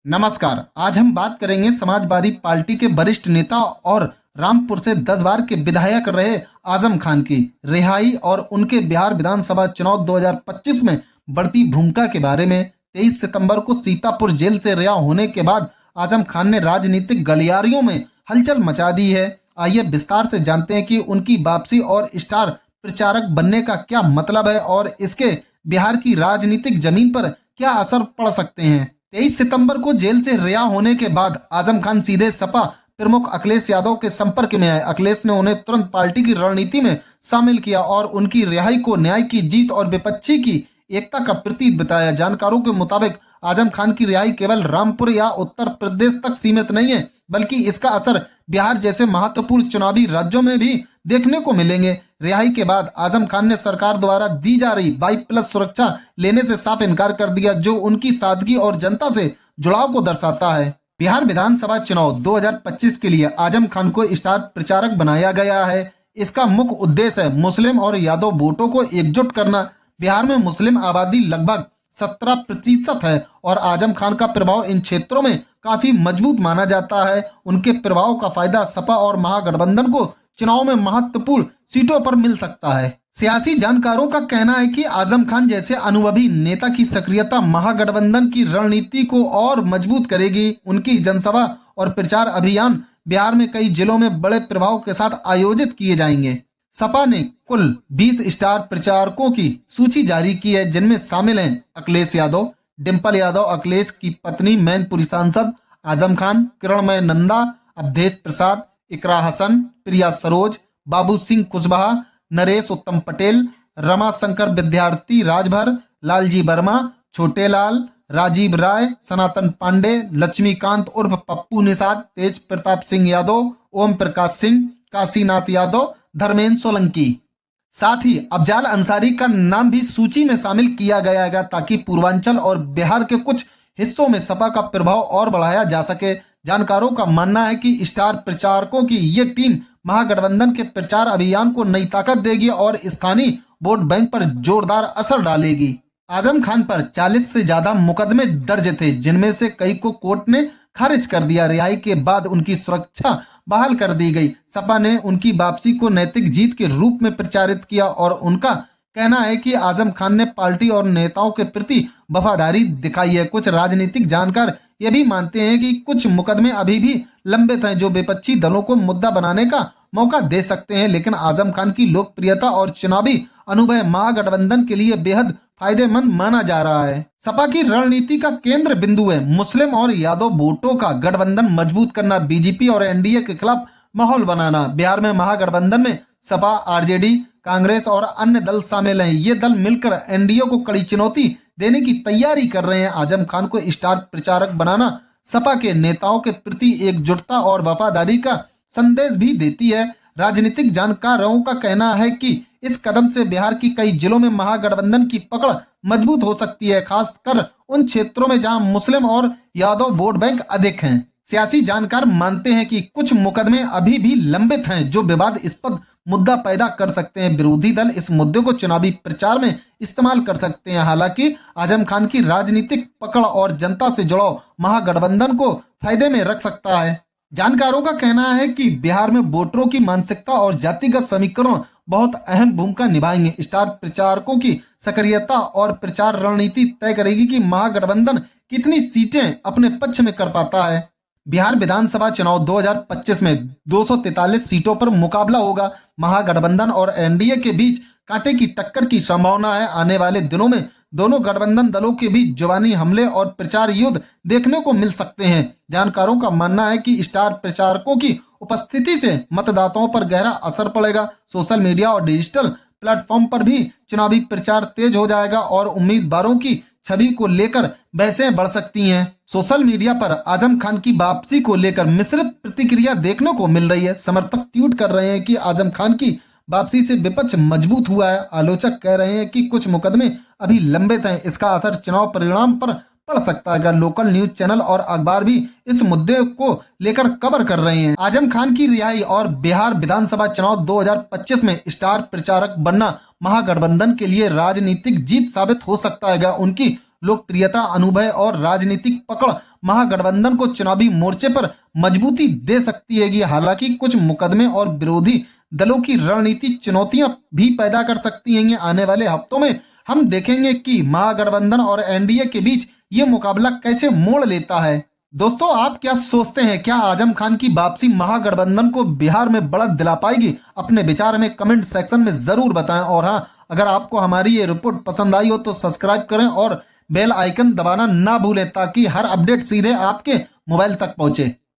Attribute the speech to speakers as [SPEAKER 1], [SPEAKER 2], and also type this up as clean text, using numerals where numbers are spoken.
[SPEAKER 1] नमस्कार। आज हम बात करेंगे समाजवादी पार्टी के वरिष्ठ नेता और रामपुर से 10 बार के विधायक रहे आजम खान की रिहाई और उनके बिहार विधानसभा चुनाव 2025 में बढ़ती भूमिका के बारे में। 23 सितंबर को सीतापुर जेल से रिहा होने के बाद आजम खान ने राजनीतिक गलियारियों में हलचल मचा दी है। आइए विस्तार से जानते हैं कि उनकी वापसी और स्टार प्रचारक बनने का क्या मतलब है और इसके बिहार की राजनीतिक जमीन पर क्या असर पड़ सकते हैं। 23 सितंबर को जेल से रिहा होने के बाद आजम खान सीधे सपा प्रमुख अखिलेश यादव के संपर्क में आए। अखिलेश ने उन्हें तुरंत पार्टी की रणनीति में शामिल किया और उनकी रिहाई को न्याय की जीत और विपक्षी की एकता का प्रतीक बताया। जानकारों के मुताबिक आजम खान की रिहाई केवल रामपुर या उत्तर प्रदेश तक सीमित नहीं है, बल्कि इसका असर बिहार जैसे महत्वपूर्ण चुनावी राज्यों में भी देखने को मिलेंगे। रिहाई के बाद आजम खान ने सरकार द्वारा दी जा रही 22+ सुरक्षा लेने से साफ इनकार कर दिया, जो उनकी सादगी और जनता से जुड़ाव को दर्शाता है। बिहार विधानसभा चुनाव 2025 के लिए आजम खान को स्टार प्रचारक बनाया गया है। इसका मुख्य उद्देश्य है मुस्लिम और यादव वोटों को एकजुट करना। बिहार में मुस्लिम आबादी लगभग 17% है और आजम खान का प्रभाव इन क्षेत्रों में काफी मजबूत माना जाता है। उनके प्रभाव का फायदा सपा और महागठबंधन को चुनाव में महत्वपूर्ण सीटों पर मिल सकता है। सियासी जानकारों का कहना है कि आजम खान जैसे अनुभवी नेता की सक्रियता महागठबंधन की रणनीति को और मजबूत करेगी। उनकी जनसभा और प्रचार अभियान बिहार में कई जिलों में बड़े प्रभाव के साथ आयोजित किए जाएंगे। सपा ने कुल 20 स्टार प्रचारकों की सूची जारी की है, जिनमें शामिल हैं अखिलेश यादव, डिम्पल यादव, अखिलेश की पत्नी मैनपुरी सांसद, आजम खान, किरणमय नंदा, अवधेश प्रसाद, इकरा हसन, प्रिया सरोज, बाबू सिंह कुशवाहा, नरेश उत्तम पटेल, रमाशंकर विद्यार्थी राजभर, लालजी वर्मा, छोटे लाल, राजीव राय, सनातन पांडे, लक्ष्मीकांत उर्फ पप्पू निषाद, तेज प्रताप सिंह यादव, ओम प्रकाश सिंह, काशीनाथ यादव, धर्मेंद्र सोलंकी। साथ ही अफजाल अंसारी का नाम भी सूची में शामिल किया गया है, ताकि पूर्वांचल और बिहार के कुछ हिस्सों में सपा का प्रभाव और बढ़ाया जा सके। जानकारों का मानना है कि स्टार प्रचारकों की ये टीम महागठबंधन के प्रचार अभियान को नई ताकत देगी और स्थानीय वोट बैंक पर जोरदार असर डालेगी। आजम खान पर 40 से ज्यादा मुकदमे दर्ज थे, जिनमें से कई को कोर्ट ने खारिज कर दिया। रिहाई के बाद उनकी सुरक्षा बहाल कर दी गई। सपा ने उनकी वापसी को नैतिक जीत के रूप में प्रचारित किया और उनका कहना है कि आजम खान ने पार्टी और नेताओं के प्रति वफादारी दिखाई है। कुछ राजनीतिक जानकार ये भी मानते हैं कि कुछ मुकदमे अभी भी लंबित हैं, जो विपक्षी दलों को मुद्दा बनाने का मौका दे सकते हैं। लेकिन आजम खान की लोकप्रियता और चुनावी अनुभव महागठबंधन के लिए बेहद फायदेमंद माना जा रहा है। सपा की रणनीति का केंद्र बिंदु है मुस्लिम और यादव वोटों का गठबंधन मजबूत करना, बीजेपी और एनडीए के खिलाफ माहौल बनाना। बिहार में महागठबंधन में सपा, आरजेडी, कांग्रेस और अन्य दल शामिल हैं। ये दल मिलकर एनडीए को कड़ी चुनौती देने की तैयारी कर रहे हैं। आजम खान को स्टार प्रचारक बनाना सपा के नेताओं के प्रति एकजुटता और वफादारी का संदेश भी देती है। राजनीतिक जानकारों का कहना है कि इस कदम से बिहार की कई जिलों में महागठबंधन की पकड़ मजबूत हो सकती है, खासकर उन क्षेत्रों में जहां मुस्लिम और यादव वोट बैंक अधिक हैं। सियासी जानकार मानते हैं कि कुछ मुकदमे अभी भी लंबित हैं, जो विवादास्पद मुद्दा पैदा कर सकते हैं। विरोधी दल इस मुद्दे को चुनावी प्रचार में इस्तेमाल कर सकते हैं। हालांकि आजम खान की राजनीतिक पकड़ और जनता से जुड़ाव महागठबंधन को फायदे में रख सकता है। जानकारों का कहना है कि बिहार में वोटरों की मानसिकता और जातिगत समीकरण बहुत अहम भूमिका निभाएंगे। स्टार प्रचारकों की सक्रियता और प्रचार रणनीति तय करेगी कि महागठबंधन कितनी सीटें अपने पक्ष में कर पाता है। बिहार विधानसभा चुनाव 2025 में 243 सीटों पर मुकाबला होगा। महागठबंधन और एनडीए के बीच कांटे की टक्कर की संभावना है। आने वाले दिनों में दोनों गठबंधन दलों के बीच जुबानी हमले और प्रचार युद्ध देखने को मिल सकते हैं। जानकारों का मानना है कि स्टार प्रचारकों की उपस्थिति से मतदाताओं पर गहरा असर पड़ेगा। सोशल मीडिया और डिजिटल प्लेटफॉर्म पर भी चुनावी प्रचार तेज हो जाएगा और उम्मीदवारों की छवि को लेकर बहसें बढ़ सकती हैं। सोशल मीडिया पर आजम खान की वापसी को लेकर मिश्रित प्रतिक्रिया देखने को मिल रही है। समर्थक ट्वीट कर रहे हैं कि आजम खान की वापसी से विपक्ष मजबूत हुआ है। आलोचक कह रहे हैं कि कुछ मुकदमे अभी लंबित हैं, इसका असर चुनाव परिणाम पर पड़ सकता है। लोकल न्यूज चैनल और अखबार भी इस मुद्दे को लेकर कवर कर रहे हैं। आजम खान की रिहाई और बिहार विधानसभा चुनाव 2025 में स्टार प्रचारक बनना महागठबंधन के लिए राजनीतिक जीत साबित हो सकता है। उनकी लोकप्रियता, अनुभव और राजनीतिक पकड़ महागठबंधन को चुनावी मोर्चे पर मजबूती दे सकती है। हालांकि कुछ मुकदमे और विरोधी दलों की रणनीति चुनौतियां भी पैदा कर सकती हैं। आने वाले हफ्तों में हम देखेंगे कि महागठबंधन और एनडीए के बीच ये मुकाबला कैसे मोड़ लेता है। दोस्तों, आप क्या सोचते हैं? क्या आजम खान की वापसी महागठबंधन को बिहार में बढ़त दिला पाएगी? अपने विचार हमें कमेंट सेक्शन में जरूर बताएं। और हाँ, अगर आपको हमारी ये रिपोर्ट पसंद आई हो तो सब्सक्राइब करें और बेल आइकन दबाना ना भूलें ताकि हर अपडेट सीधे आपके मोबाइल तक पहुंचे।